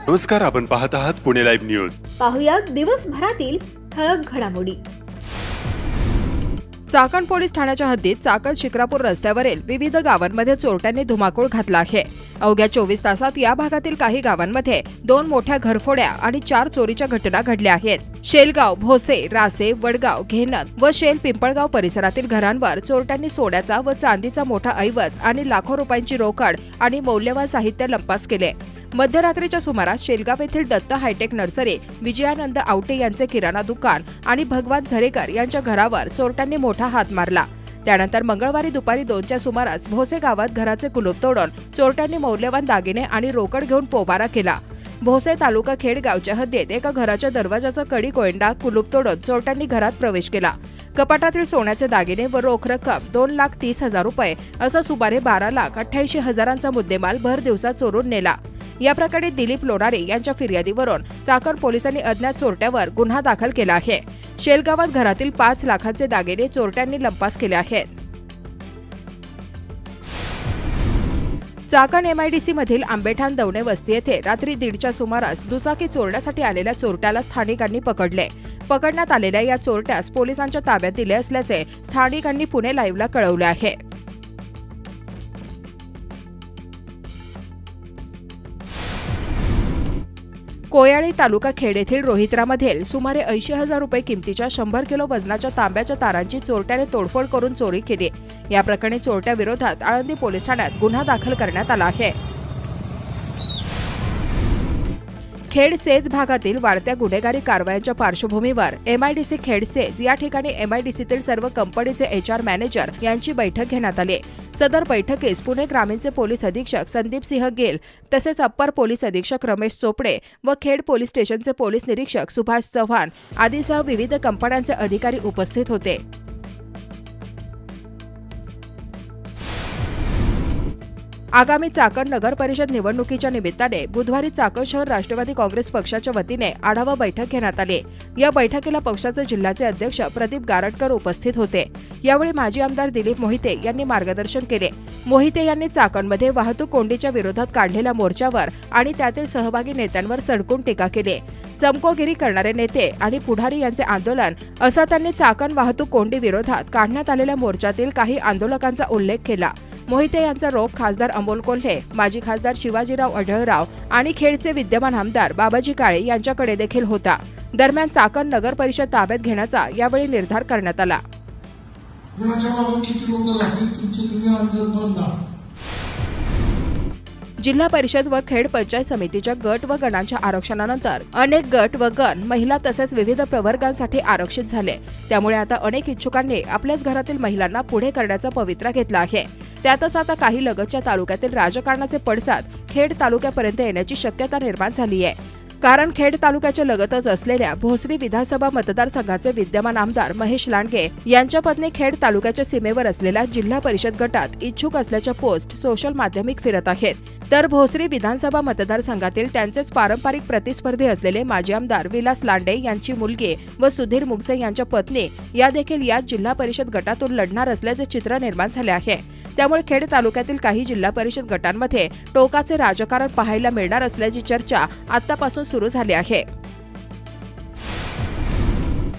नमस्कार, आपण पाहत आहात पुणे लाईव्ह न्यूज. पाहुयात दिवसभरातील ठळक घडामोडी. चाकण पोलीस ठाण्याच्या हद्दीत चाकण शिक्रापूर रस्त्यावरील विविध गावांमध्ये चोरट्यांनी धुमाकूळ घातला आहे. अवघ्या 24 तासात या भागातील काही गावांमध्ये 2 मोठ्या घरफोड्या आणि 4 चोरीच्या घटना घडल्या आहेत. शेलगाव, भोसे, रासे, वडगाव, घेनत व शेल पिंपळगाव परिसरातील घरांवर चोरट्यांनी सोन्याचा व चांदीचा मोठा ऐवज आणि लाखो रुपयांची रोकड आणि मौल्यवान साहित्य लंपास केले. मध्यरात्रीच्या सुमारास शेलगाव येथील दत्त हायटेक नर्सरी, विजयानंद आवटे यांचे किराणा दुकान आणि भगवान झरेकर यांच्या घरावर चोरट्यांनी मोठा हात मारला. त्यानंतर मंगळवारी दुपारी 2च्या सुमारास भोसे गावात घराचे कुलूप तोडून चोरट्यांनी मौल्यवान दागिने आणि रोकड घेऊन पोबारा केला. भोसे तालुका खेड गावच्या हद्दीत एका घराच्या दरवाजाचा कडी कोयंडा कुलूप तोडून चोरट्यांनी घरात प्रवेश केला. कपाटातील सोन्याचे दागिने व रोख रक्कम 2,30,000 रुपये असं सुमारे 12,88,000चा मुद्देमाल भर दिवसात चोरून नेला. या प्रकरणी दिलीप लोणारे यांच्या फिर्यादीवरून चाकण पोलिसांनी अज्ञात चोरट्यावर गुन्हा दाखल केला आहे. शेलगावात घरातील 5 लाखांचे दागिने चोरट्यांनी लंपास केले आहेत. चाकण MIDC मधील आंबेठाण दवणे वस्ती येथे रात्री 1:30च्या सुमारास दुचाकी चोरण्यासाठी आलेल्या चोरट्याला स्थानिकांनी पकडले. पकडण्यात आलेल्या या चोरट्यास पोलिसांच्या ताब्यात दिले असल्याचे स्थानिकांनी पुणे लाईव्हला कळवले आहे. कोयाळी तालुका खेड येथील रोहित्रामधील सुमारे 80,000 रुपये किमतीच्या 100 किलो वजनाच्या तांब्याच्या तारांची चोरट्याने तोडफोड करून चोरी केली. या प्रकरणी चोरट्याविरोधात आळंदी पोलीस ठाण्यात गुन्हा दाखल करण्यात आला आहे. खेड सेज भागातील वाढत्या गुन्हेगारी कारवायांच्या पार्श्वभूमीवर MIDC खेड सेज या ठिकाणी MIDCतील सर्व कंपनीचे HR मॅनेजर यांची बैठक घेण्यात आली. सदर बैठकीस पुणे ग्रामीणचे पोलीस अधीक्षक संदीप सिंह गेल तसेच अप्पर पोलीस अधीक्षक रमेश चोपडे व खेड पोलीस स्टेशनचे पोलीस निरीक्षक सुभाष चव्हाण आदीसह विविध कंपन्यांचे अधिकारी उपस्थित होते. आगामी चाकण नगर परिषद निवडणुकीच्या निमित्ताने बुधवारी चाकण शहर राष्ट्रवादी काँग्रेस पक्षाच्या वतीने आढावा बैठक घेण्यात आली. या बैठकीला पक्षाचे जिल्ह्याचे अध्यक्ष प्रदीप गारटकर उपस्थित होते. यावेळी माजी आमदार दिलीप मोहिते यांनी मार्गदर्शन केले. मोहिते यांनी चाकणमध्ये वाहतूक कोंडीच्या विरोधात काढलेल्या मोर्चावर आणि त्यातील सहभागी नेत्यांवर सडकून टीका केली. चमकोगिरी करणारे नेते आणि पुढारी यांचे आंदोलन असा त्यांनी चाकण वाहतूक कोंडी विरोधात काढण्यात आलेल्या मोर्चातील काही आंदोलकांचा उल्लेख केला. मोहिते यांचा रोख खासदार अमोल कोल्हे, माजी खासदार शिवाजीराव अढळराव आणि खेडचे विद्यमान आमदार बाबाजी काळे यांच्याकडे देखील होता. दरम्यान चाकण नगर परिषद ताब्यात घेण्याचा यावेळी निर्धार करण्यात आला. जिल्हा परिषद व खेड पंचायत समितीच्या गट व गणांच्या आरक्षणानंतर अनेक गट व गण महिला तसेच विविध प्रवर्गांसाठी आरक्षित झाले. त्यामुळे आता अनेक इच्छुकांनी आपल्याच घरातील महिलांना पुढे करण्याचा पवित्रा घेतला आहे. त्यातच आता काही लगतच्या तालुक्यातील राजकारणाचे पडसाद खेड तालुक्यापर्यंत येण्याची शक्यता निर्माण झाली आहे. कारण खेड तालुक्याच्या लगतच असलेल्या भोसरी विधानसभा मतदारसंघाचे विद्यमान आमदार महेश लांडगे यांच्या पत्नी खेड तालुक्याच्या सीमेवर असलेल्या जिल्हा परिषद गटात इच्छुक असल्याच्या पोस्ट सोशल माध्यमिक फिरत आहेत. तर भोसरी विधानसभा मतदारसंघातील त्यांचेच पारंपरिक प्रतिस्पर्धी असलेले माजी आमदार विलास लांडे यांची मुलगी व सुधीर मुगसे यांच्या पत्नी या देखील याच जिल्हा परिषद गटातून लढणार असल्याचे चित्र निर्माण झाले आहे. त्यामुळे खेड तालुक्यातील काही जिल्हा परिषद गटांमध्ये टोकाचे राजकारण पाहायला मिळणार असल्याची चर्चा आतापासून सुरू झाली आहे.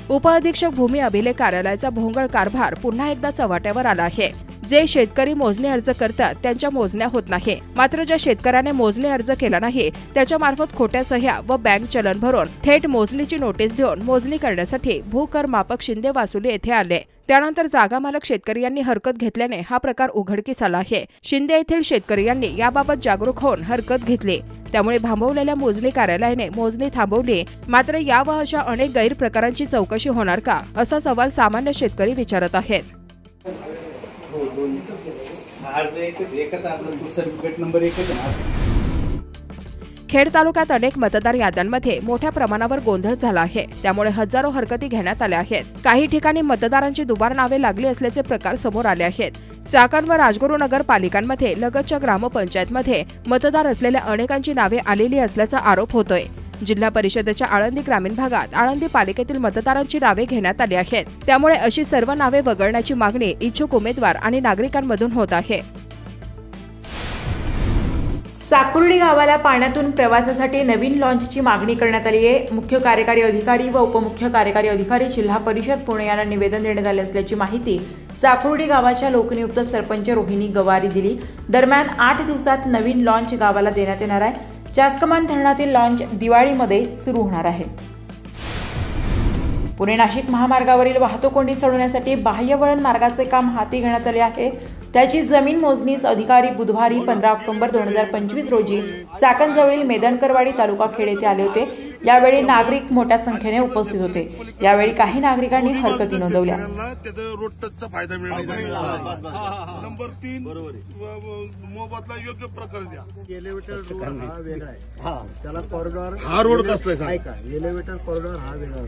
उपअधीक्षक भूमी अभिलेख कार्यालयाचा भोंगळ कारभार पुन्हा एकदा चव्हाट्यावर आला आहे. जे शेतकरी मोजणी अर्ज करतात त्यांच्या मोजण्या होत नाही. मात्र ज्या शेतकऱ्याने मोजणी अर्ज केला नाही त्याच्या मार्फत खोट्या सह्या व बँक चलन भरून थेट मोजणीची नोटीस देऊन मोजणी करण्यासाठी भूकर मापक शिंदे वासुली येथे आले. त्यानंतर जागा मालक शेतकरी यांनी हरकत घेतल्याने हा प्रकार उघडकीस आला आहे. शिंदे येथील शेतकरी यांनी याबाबत जागरूक होऊन हरकत घेतली. त्यामुळे भांबवलेल्या मोजणी कार्यालयाने मोजणी थांबवली. मात्र या व अशा अनेक गैरप्रकारांची चौकशी होणार का असा सवाल सामान्य शेतकरी विचारत आहेत. खेड तालुक्यात अनेक मतदार याद्यांमध्ये मोठ्या प्रमाणावर गोंधळ झाला आहे. त्यामुळे हजारो हरकती घेण्यात आल्या आहेत. काही ठिकाणी मतदारांची दुबार नावे लागली असल्याचे प्रकार समोर आले आहेत. चाकण व राजगुरुनगर पालिकांमध्ये लगतच्या ग्रामपंचायतमध्ये मतदार असलेल्या अनेकांची नावे आलेली असल्याचा आरोप होतोय. जिल्हा परिषदेच्या आळंदी ग्रामीण भागात आळंदी पालिकेतील मतदारांची नावे घेण्यात आली आहेत. त्यामुळे अशी सर्व नावे वगळण्याची मागणी इच्छुक उमेदवार आणि नागरिकांमधून होत आहे. साकुर्डी गावाला पाण्यातून प्रवासासाठी नवीन लॉन्चची मागणी करण्यात आली आहे. मुख्य कार्यकारी अधिकारी व उपमुख्य कार्यकारी अधिकारी जिल्हा परिषद पुणे यांना निवेदन देण्यात आले असल्याची माहिती साकुर्डी गावाच्या लोकनियुक्त सरपंच रोहिणी गवारी दिली. दरम्यान 8 दिवसात नवीन लॉन्च गावाला देण्यात येणार आहे. चासकमान धरणातील लॉन्च दिवाळीमध्ये सुरू होणार आहे. पुणे नाशिक महामार्गावरील वाहतूक कोंडी सोडवण्यासाठी बाह्यवळण मार्गाचे काम हाती घेण्यात आले आहे. त्याची जमीन मोजणीस अधिकारी बुधवारी 15 ऑक्टोबर 2025 रोजी चाकणजवळील मेदनकरवाडी तालुका खेड येथे आले होते. यावेळी नागरिक मोठ्या संख्येने उपस्थित होते. यावेळी काही नागरिकांनी हरकती नोंदवल्या. रोड टचचा फायदा मिळाला. नंबर 3 मोबदला योग्य प्रकारे द्या. एलिव्हेटर रोड हा वेगळा आहे, त्याला कॉरिडॉर हा रोड कसला आहे ऐका, एलिव्हेटर कॉरिडॉर हा वेगळा आहे.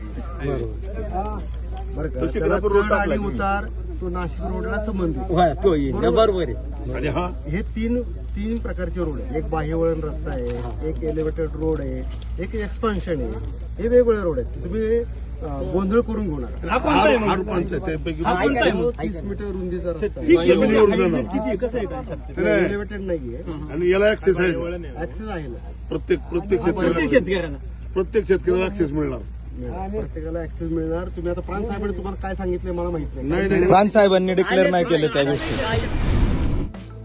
बरं का, त्याला चढ आणि उतार तो नाशिक रोडला संबंधित बरोबर आहे. आणि हा हे तीन प्रकारचे रोड आहेत. एक बाह्यवळण रस्ता आहे, एक एलिव्हेटेड रोड आहे, एक एक्सपान्शन आहे. हे वेगवेगळे रोड आहेत. तुम्ही गोंधळ करून घेऊ नका. हा 30 मीटर रुंदीचा रस्ता आहे, एलिव्हेटेड नाहीये आणि याला ऍक्सेस आहे. ऍक्सेस आहे ना, प्रत्येक शेतकऱ्याला ऍक्सेस मिळणार. प्रत्येकाला ऍक्सेस मिळणार. तुम्ही आता प्रांत साहेबांनी तुम्हाला काय सांगितलंय मला माहित नाही. प्रांत साहेबांनी डिक्लेअर नाही केलं त्या गोष्टी.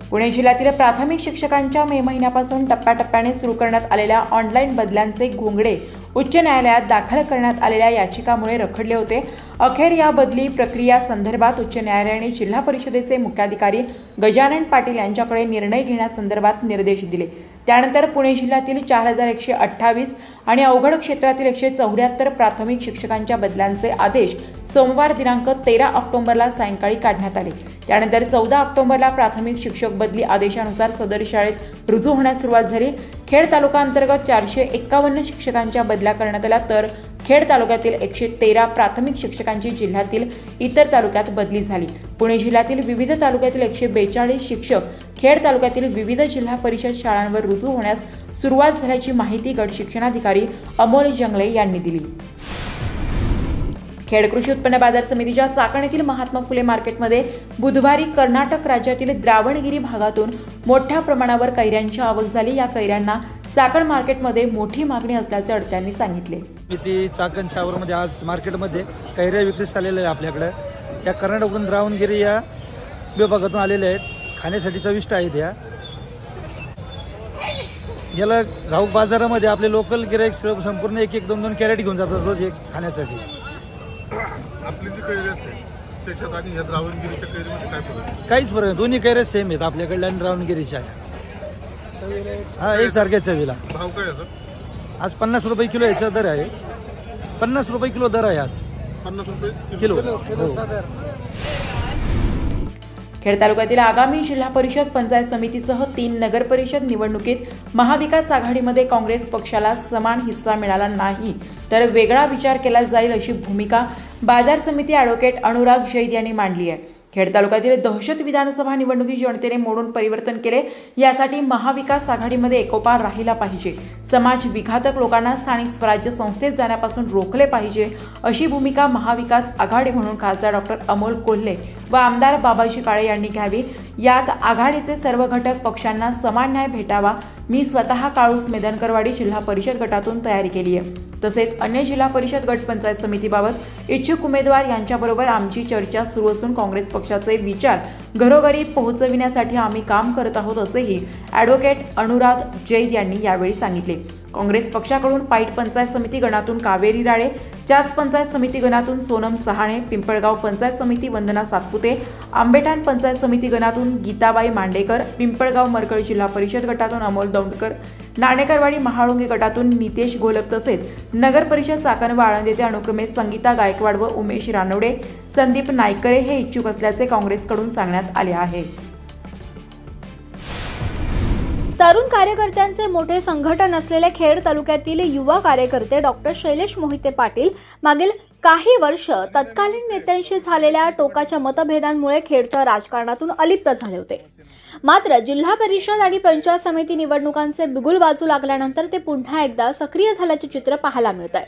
पुणे जिल्ह्यातील प्राथमिक शिक्षकांच्या मे महिन्यापासून टप्प्याटप्प्याने सुरू करण्यात आलेल्या ऑनलाईन बदल्यांचे घोंगडे उच्च न्यायालयात दाखल करण्यात आलेल्या याचिकामुळे रखडले होते. अखेर या बदली प्रक्रिया संदर्भात उच्च न्यायालयाने जिल्हा परिषदेचे मुख्याधिकारी गजानन पाटील यांच्याकडे निर्णय घेण्यासंदर्भात निर्देश दिले. त्यानंतर पुणे जिल्ह्यातील 4128 आणि अवघड क्षेत्रातील 174 प्राथमिक शिक्षकांच्या बदल्यांचे आदेश सोमवार दिनांक 13 ऑक्टोबरला सायंकाळी काढण्यात आले. त्यानंतर 14 ऑक्टोबरला प्राथमिक शिक्षक बदली आदेशानुसार सदर शाळेत रुजू होण्यास सुरुवात झाली. खेड तालुका अंतर्गत 451 शिक्षकांच्या बदल्या करण्यात आल्या, तर खेड तालुक्यातील 113 प्राथमिक शिक्षकांची जिल्ह्यातील इतर तालुक्यात बदली झाली. पुणे जिल्ह्यातील विविध तालुक्यातील 142 शिक्षक खेड तालुक्यातील विविध जिल्हा परिषद शाळांवर रुजू होण्यास सुरुवात झाल्याची माहिती गट शिक्षणाधिकारी अमोल जंगले यांनी दिली. खेड कृषी उत्पन्न बाजार समितीच्या चाकण येथील महात्मा फुले मार्केटमध्ये बुधवारी कर्नाटक राज्यातील द्रावणगिरी भागातून मोठ्या प्रमाणावर कैऱ्यांची आवक झाली. या कैऱ्यांना चाकण मार्केटमध्ये मोठी मागणी असल्याचे अडत्यांनी सांगितले. ती चाकण शहरामध्ये आज मार्केटमध्ये कैऱ्या विक्रीस आलेल्या आहे. आपल्याकडे या कर्नाटकहून द्रावणगिरी या विभागातून आलेल्या आहेत. खाण्यासाठी चविष्ट आहेत. याला घाऊक बाजारामध्ये आपले लोकल गिराईक संपूर्ण 1-2 कॅरेट घेऊन जातात रोज एक खाण्यासाठी. आपली जी कैरी असते त्याच्यात आणि ह्या द्रावणगिरीच्या कैरीमध्ये काय फरक आहे? काहीच फरक नाही. दोन्ही कैऱ्या सेम आहेत आपल्याकडल्या आणि द्रावणगिरीच्या. हा एकसारख्या चवीला. भाव काय आहे? आज 50 रुपये किलो याचा दर आहे. 50 रुपये किलो दर आहे आज. 50 रुपये किलो. खेड तालुक्यातील आगामी जिल्हा परिषद पंचायत समितीसह 3 नगर परिषद निवडणुकीत महाविकास आघाडीमध्ये काँग्रेस पक्षाला समान हिस्सा मिळाला नाही तर वेगळा विचार केला जाईल अशी भूमिका बाजार समिती ॲडव्होकेट अनुराग जैद यांनी मांडली आहे. खेड तालुक्यातील दहशत विधानसभा निवडणुकीत जनतेने मोडून परिवर्तन केले. यासाठी महाविकास आघाडीमध्ये एकोपा राहिला पाहिजे. समाज विघातक लोकांना स्थानिक स्वराज्य संस्थेत जाण्यापासून रोखले पाहिजे अशी भूमिका महाविकास आघाडी म्हणून खासदार डॉक्टर अमोल कोल्हे व आमदार बाबाजी काळे यांनी घ्यावी. यात आघाडीचे सर्व घटक पक्षांना समान न्याय भेटावा. मी स्वतः काळूस मेदनकरवाडी जिल्हा परिषद गटातून तयारी केली आहे. तसेच अन्य जिल्हा परिषद गट पंचायत समितीबाबत इच्छुक उमेदवार यांच्याबरोबर आमची चर्चा सुरू असून काँग्रेस पक्षाचे विचार घरोघरी पोहोचविण्यासाठी आम्ही काम करत आहोत असेही ॲडव्होकेट अनुराग जैद यांनी यावेळी सांगितले. काँग्रेस पक्षाकडून पाईट पंचायत समिती गणातून कावेरी राळे, चास पंचायत समिती गणातून सोनम सहाणे, पिंपळगाव पंचायत समिती वंदना सातपुते, आंबेठाण पंचायत समिती गणातून गीताबाई मांडेकर, पिंपळगाव मरकळ जिल्हा परिषद गटातून अमोल दौंडकर, नाणेकरवाडी महाळुंगे गटातून नितेश घोलप तसेच नगर परिषद चाकण व आळंद येथे अनुक्रमे संगीता गायकवाड व उमेश रानवडे, संदीप नायकरे हे इच्छुक असल्याचे काँग्रेसकडून सांगण्यात आले आहे. तरुण कार्यकर्त्यांचे मोठे संघटन असलेले खेड तालुक्यातील युवा कार्यकर्ते डॉक्टर शैलेश मोहिते पाटील मागील काही वर्ष तत्कालीन नेत्यांशी झालेल्या टोकाच्या मतभेदांमुळे खेडच्या राजकारणातून अलिप्त झाले होते. मात्र जिल्हा परिषद आणि पंचायत समिती निवडणुकांचे बिगुल वाजू लागल्यानंतर ते पुन्हा एकदा सक्रिय झाल्याचे चित्र पाहायला मिळत आहे.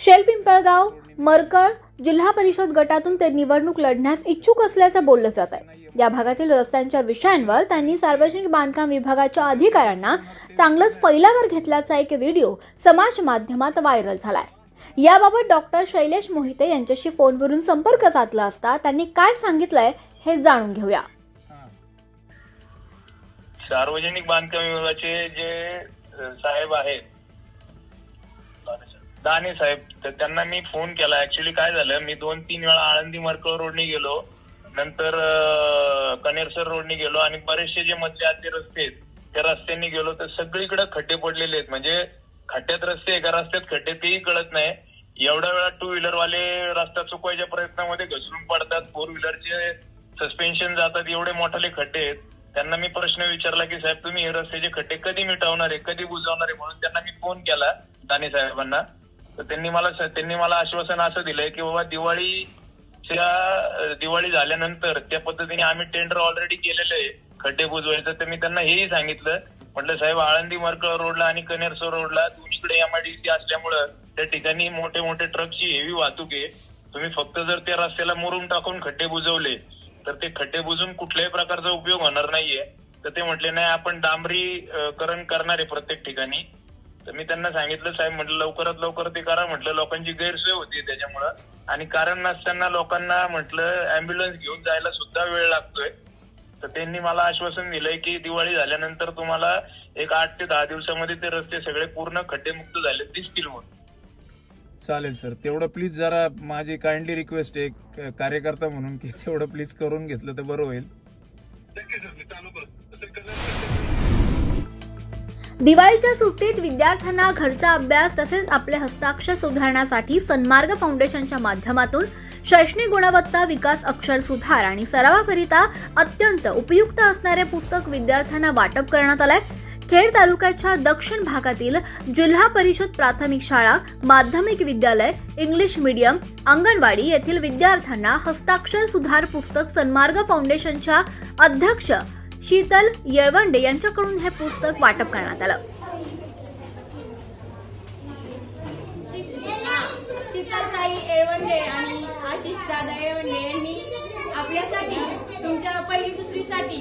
शेल पिंपळगाव मरकळ जिल्हा परिषद गटातून ते निवडणूक लढण्यास इच्छुक असल्याचं बोललं जात आहे. या भागातील रस्त्यांच्या विषयांवर त्यांनी सार्वजनिक बांधकाम विभागाच्या अधिकाऱ्यांना चांगलंच फैलावर घेतल्याचा एक व्हिडिओ समाज माध्यमात व्हायरल झालाय. याबाबत डॉक्टर शैलेश मोहिते यांच्याशी फोनवरून संपर्क साधला असता त्यांनी काय सांगितलंय हे जाणून घेऊया. सार्वजनिक बांधकाम विभागाचे जे साहेब आहेत दाने साहेब, तर त्यांना मी फोन केला. ऍक्च्युली काय झालं, मी 2-3 वेळा आळंदी मरकळ रोडनी गेलो, नंतर कनेरसर रोडनी गेलो आणि बरेचसे जे मधले आतले रस्ते आहेत त्या रस्त्यांनी गेलो तर सगळीकडे खड्डे पडलेले आहेत. म्हणजे खड्ड्यात रस्ते एका रस्त्यात खड्डे तेही कळत नाही. एवढ्या वेळा 2 व्हीलरवाले रस्ता चुकवायच्या प्रयत्नामध्ये घसरून पडतात, 4 व्हीलरचे सस्पेन्शन जातात, एवढे मोठाले खड्डे आहेत. त्यांना मी प्रश्न विचारला की साहेब तुम्ही हे रस्त्याचे खड्डे कधी मिटवणार आहे, कधी बुजवणार आहे, म्हणून त्यांना मी फोन केला दाने साहेबांना. तर त्यांनी मला आश्वासन असं दिलंय की बाबा दिवाळी झाल्यानंतर त्या पद्धतीने आम्ही टेंडर ऑलरेडी केलेलं आहे खड्डे बुजवायचं. तर मी त्यांना हेही सांगितलं, म्हटलं साहेब आळंदी मरकळ रोडला आणि कनेरसर रोडला दोन्हीकडे MIDC असल्यामुळं त्या ठिकाणी मोठे मोठे ट्रकची हेवी वाहतूक आहे. तुम्ही फक्त जर त्या रस्त्याला मुरुम टाकून खड्डे बुजवले तर ते खड्डे बुजून कुठल्याही प्रकारचा उपयोग होणार नाहीये. तर ते म्हटले नाही आपण डांबरीकरण करणार आहे प्रत्येक ठिकाणी. तर मी त्यांना सांगितलं साहेब म्हटलं लवकरात लवकर ते करा, म्हटलं लोकांची गैरसोय होती त्याच्यामुळं, आणि कारण नसताना लोकांना म्हटलं अँब्युलन्स घेऊन जायला सुद्धा वेळ लागतोय. तर त्यांनी मला आश्वासन दिलंय की दिवाळी झाल्यानंतर तुम्हाला एक 8 ते 10 दिवसामध्ये ते रस्ते सगळे पूर्ण खड्डेमुक्त झाले दिसतील म्हणून. चालेल सर, तेवढं प्लीज जरा माझी काइंडली रिक्वेस्ट आहे कार्यकर्ता म्हणून की तेवढं प्लीज करून घेतलं तर बरं होईल. दिवाळीच्या सुट्टीत विद्यार्थ्यांना घरचा अभ्यास तसेच आपले हस्ताक्षर सुधारण्यासाठी सन्मार्ग फाउंडेशनच्या माध्यमातून शैक्षणिक गुणवत्ता विकास अक्षर सुधार आणि सरावाकरिता अत्यंत उपयुक्त असणारे पुस्तक विद्यार्थ्यांना वाटप करण्यात आलंय. खेड तालुक्याच्या दक्षिण भागातील जिल्हा परिषद प्राथमिक शाळा, माध्यमिक विद्यालय, इंग्लिश मीडियम, अंगणवाडी येथील विद्यार्थ्यांना हस्ताक्षर सुधार पुस्तक सन्मार्ग फाउंडेशनच्या अध्यक्ष शीतल येळवंडे यांच्याकडून हे पुस्तक वाटप करण्यात आलं. शीतलताई येळवंडे आणि आशिष दादा येळवंडे यांनी आपल्यासाठी तुमच्या 1ली-2रीसाठी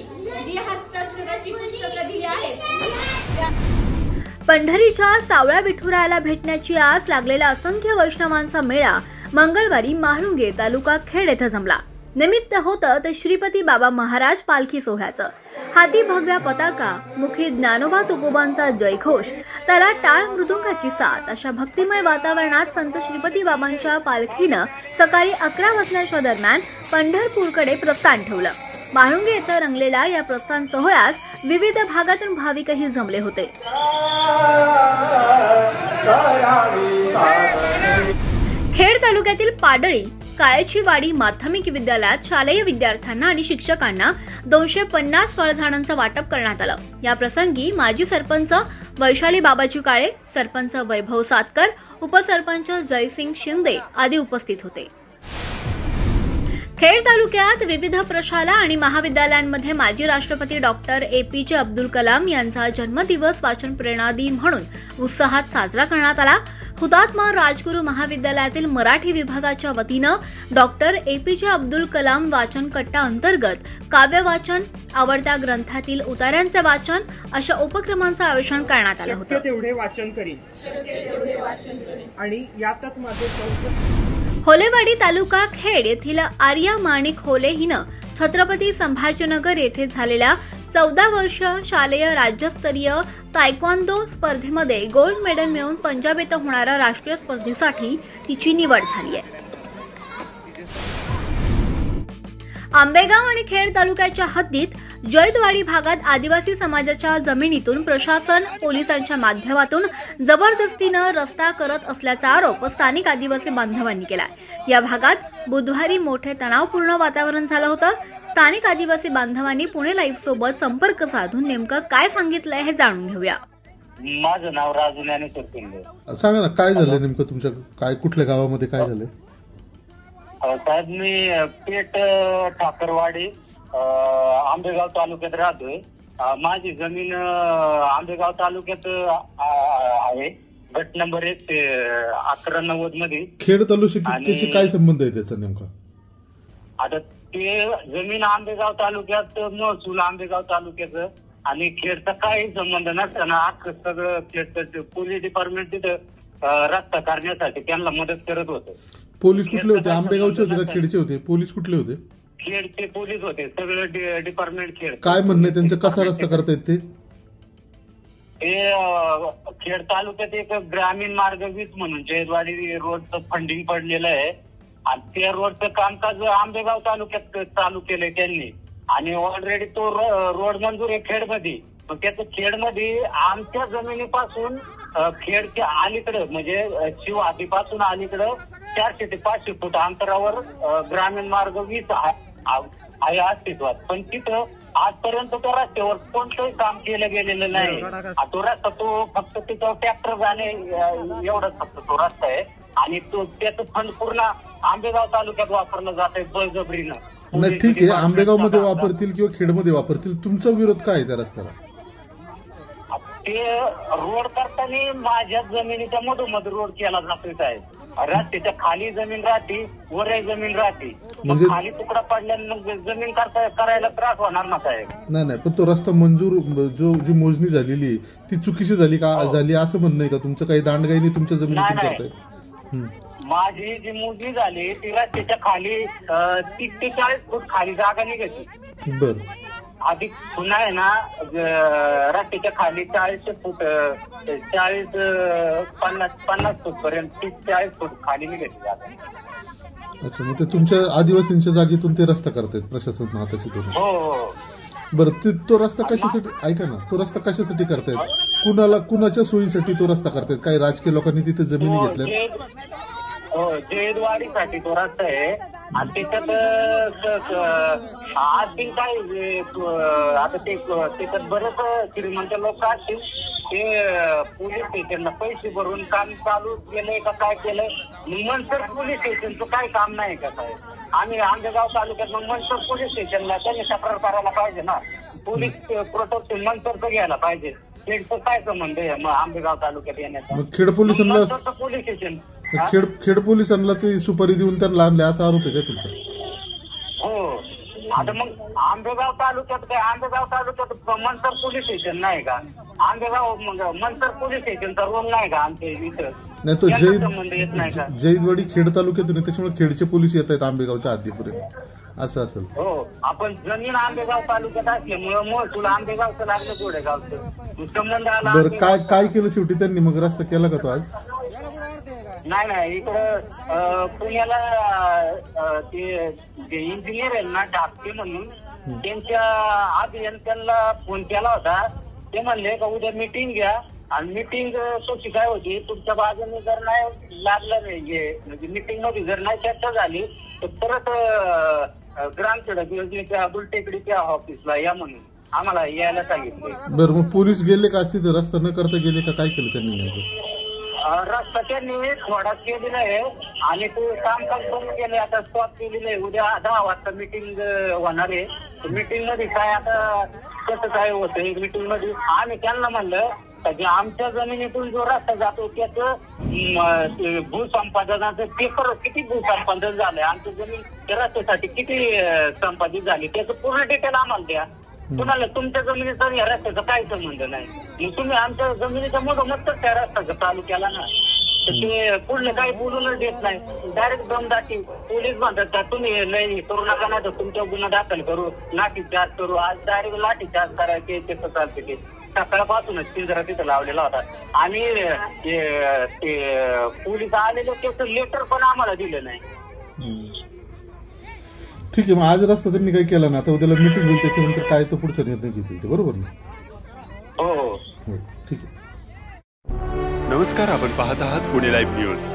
जी हस्ताक्षराची पुस्तकं दिली आहेत. पंढरीच्या सावळ्या विठुरायाला भेटण्याची आस लागलेला असंख्य वैष्णवांचा मेळा मंगळवारी म्हाळुंगे तालुका खेड येथे जमला. निमित्त होतं ते श्रीपती बाबा महाराज पालखी सोहळ्याचं. हाती भगव्या पताका, मुखी ज्ञानोबा तुकोबांचा जयघोष, त्याला टाळ मृदुंगाची साथ अशा भक्तिमय वातावरणात संत श्रीपती बाबांच्या पालखीनं सकाळी 11 वाजण्याच्या दरम्यान पंढरपूरकडे प्रस्थान ठेवलं. म्हाळुंगे येथे रंगलेल्या या प्रस्थान सोहळ्यास विविध भागातून भाविकही जमले होते. खेड तालुक्यातील पाडळी काळेचीवाडी माध्यमिक विद्यालयात शालेय विद्यार्थ्यांना आणि शिक्षकांना 250 फळझाडांचं वाटप करण्यात आलं. या प्रसंगी माजी सरपंच वैशाली बाबाजी काळे, सरपंच वैभव सातकर, उपसरपंच जयसिंग शिंदे आदी उपस्थित होते. खेड तालुक्यात विविध प्रशाला आणि महाविद्यालयांमध्ये माजी राष्ट्रपती डॉक्टर APJ अब्दुल कलाम यांचा जन्मदिवस वाचन प्रेरणा दिन म्हणून उत्साहात साजरा करण्यात आला. हुतात्मा राजगुरू महाविद्यालयातील मराठी विभागाच्या वतीनं डॉक्टर APJ अब्दुल कलाम वाचन कट्टा अंतर्गत काव्य वाचन, आवडत्या ग्रंथातील उतार्यांचे वाचन अशा उपक्रमांचं आयोजन करण्यात आलं होतं. तेवढे वाचन करीन आणि यातच माझे. होलेवाडी तालुका खेड येथील आर्या माणिक होले हिनं छत्रपती संभाजीनगर येथे झालेल्या 14 वर्ष शालेय राज्यस्तरीय तायक्वांदो स्पर्धेमध्ये गोल्ड मेडल मिळवून पंजाब येथे होणाऱ्या राष्ट्रीय स्पर्धेसाठी तिची निवड झाली आहे. आंबेगाव आणि खेड तालुक्याच्या हद्दीत जैतवाडी भागात आदिवासी समाजाच्या जमिनीतून प्रशासन पोलिसांच्या माध्यमातून जबरदस्तीनं रस्ता करत असल्याचा आरोप स्थानिक आदिवासी बांधवांनी केला. या भागात बुधवारी मोठे तणावपूर्ण वातावरण झालं होतं. स्थानिक आदिवासी बांधवांनी पुणे लाईव्ह सोबत संपर्क साधून नेमकं काय सांगितलंय हे जाणून घेऊया. माझं नाव राजू ज्ञानेश्वर शिंदे. सांगा ना काय झालं नेमकं तुमच्या काय कुठल्या गावामध्ये काय झालंय? साहेब मी पेठ ठाकरवाडी आंबेगाव तालुक्यात राहतोय. माझी जमीन आंबेगाव तालुक्यात आहे, गट नंबर 1 ते 1190 मध्ये. खेड तालुक्याशी काय संबंध आहे त्याचा नेमका? आता ते जमीन आंबेगाव तालुक्यात, महसूल आंबेगाव तालुक्याचं आणि खेडचा काही संबंध नसताना अख्खं सगळं खेडचं पोलीस डिपार्टमेंट तिथं रस्ता करण्यासाठी त्यांना मदत करत होतं. पोलीस कुठले होते? आंबेगावचे होते का खेडचे होते? पोलीस कुठले होते? खेडचे पोलीस होते, सगळं डिपार्टमेंट खेड. काय म्हणणं आहे त्यांचं? कसा रस्ता करतायत ते? खेड तालुक्यात एक ग्रामीण मार्ग 20 म्हणून जयदवाडी रोडचं फंडिंग पडलेलं आहे आणि त्या रोडचं कामकाज आंबेगाव तालुक्यात चालू केलंय त्यांनी आणि ऑलरेडी तो रोड मंजूर आहे खेडमध्ये. मग त्याचं खेडमध्ये आमच्या जमिनीपासून खेडच्या अलीकडे म्हणजे शिवहाटीपासून अलीकडे 400 ते 500 फूट अंतरावर ग्रामीण मार्ग 20 आहे अस्तित्वात. पण तिथं आजपर्यंत त्या रस्त्यावर कोणतंही काम केलं गेलेलं नाही. तो रस्ता तो फक्त तिथं ट्रॅक्टर जाणे एवढाच फक्त तो रस्ता आहे आणि तो त्याचं फंड पूर्ण आंबेगाव तालुक्यात वापरलं जात आहे बळजबरीनं. नाही ठीक आहे, आंबेगाव मध्ये वापरतील किंवा खेडमध्ये वापरतील, तुमचा विरोध काय आहे त्या रस्त्याला? ते रोड करताना माझ्या जमिनीच्या मधोमध रोड केला जातोय आहे. रस्त्याच्या खाली जमीन राहते, वर जमीन राहते. म्हणजे खाली तुकडा पडल्यानंतर जमीन करायला त्रास होणार ना साहेब? नाही, पण तो रस्ता मंजूर जी मोजणी झालेली ती चुकीची झाली का? झाली असं म्हणणं आहे का तुमचं? काही दांडगाईने तुमच्या जमिनीतून करताय? माझी जी मोजणी झाली ती रस्त्याच्या खाली 30 ते 40 फूट खाली जागा निघायची. बर. आधी पुन्हा आहे ना रस्त्याच्या खाली 40 फूट 50 फूट पर्यंत 30-40 फूट खाली निघायची जागा. अच्छा, मग ते तुमच्या आदिवासींच्या जागेतून ते रस्ता करतायत प्रशासन हाताची धरून? हो. बरं, तो रस्ता कशासाठी, ऐका ना, तो रस्ता कशासाठी करतायत? कुणाच्या सोयीसाठी तो रस्ता करतायत? काही राजकीय लोकांनी तिथे जमिनी घेतल्यात? जयदवाडीसाठी तो रस्ता आहे आणि त्याच्यात असतील काय आता ते त्याच्यात बरेच श्रीमंत लोक असतील ते पोलीस स्टेशनला पैसे भरून काम चालू केलंय का काय केलंय. मनसर पोलीस स्टेशनचं काय काम नाही का साहेब? आम्ही आंबेगाव तालुक्यात मग मनसर पोलीस स्टेशनला त्यांनी तक्रार करायला पाहिजे ना. पोलीस प्रोटेक्शन मनसरचं घ्यायला पाहिजे. खेडचं काय संबंध आहे मग आंबेगाव तालुक्यात येण्याचा? खेड पोलिसांना पोलीस स्टेशन खेड पोलिसांना ते सुपारी देऊन त्यांना आणले असा आरोप आहे का तुमचा? हो. आता मग आंबेगाव तालुक्यात काय आंबेगाव तालुक्यात मनसर पोलीस स्टेशन नाही का? आंबेगाव मनसर पोलीस स्टेशनचा रोल नाही का आमच्या इथं? नाही, तो संबंध येत नाही का? जयदवाडी खेड तालुक्यातून आहे त्याच्यामुळे खेडचे पोलीस येत आहेत आंबेगावच्या हद्दीपर्यंत असं असेल. हो. आपण जमीन आंबेगाव तालुक्यात असल्यामुळे महसूल आंबेगावचं लागलं गोडेगावचं संबंध आला. बरं, काय केलं शेवटी त्यांनी? मग रस्ता केला का तो आज? नाही, इकडं पुण्याला ते इंजिनियर आहे ना ढापके म्हणून त्यांच्या अभियंत्यांना फोन केला होता. ते म्हणले का उद्या मीटिंग घ्या आणि मीटिंग कशी काय होती तुमच्या बाजूने जर नाही लागलं नाही म्हणजे मीटिंग मध्ये जर नाही चर्चा झाली तर परत ग्रामसडक योजनेच्या बुलटेकडीच्या ऑफिसला या म्हणून आम्हाला यायला सांगितले. बरं, मग पोलीस गेले का तिथे रस्ता न करता गेले का? काय केलं त्यांनी नेमकं? रस्ता त्यांनी थोडा केलेला आहे आणि ते कामकाज बंद केले. आता स्टॉप केलेलं आहे. उद्या 10 वाजता मीटिंग होणार आहे. मीटिंग मध्ये काय आता कसं काय होतंय मीटिंग मध्ये आम्ही त्यांना म्हणलं की आमच्या जमिनीतून जो रस्ता जातो त्याचं भूसंपादनाचं पेपर किती भूसंपादन झालंय, आमच्या जमीन त्या रस्त्यासाठी किती संपादित झाली त्याचं पूर्ण डिटेल आम्हाला द्या. तुम्हाला तुमच्या जमिनीचा या रस्त्याचा काही संबंध नाही. मग तुम्ही आमच्या जमिनीच्या मधोमध त्या रस्त्याचं चालू केला ना तर ते पुढले काही बोलूनच देत नाही. डायरेक्ट दमदाटी. पोलीस म्हणतात तुम्ही लय करू नका नाही तर तुमच्या गुन्हा दाखल करू, लाठीचार्ज करू. आज डायरेक्ट लाठीचार्ज करायचे त्याचं चालते. ते सकाळपासूनच पिंजरा तिथं लावलेला होता आणि ते पोलीस आलेले त्याचं लेटर पण आम्हाला दिलं नाही. ठीक आहे, मग आज रस्ता त्यांनी काही केला ना, आता उद्याला मीटिंग होईल त्याच्यानंतर काय तो पुढचा निर्णय घेतील ते, बरोबर ना? हो, ठीक आहे. नमस्कार, आपण पाहत आहात पुणे लाईव्ह न्यूज.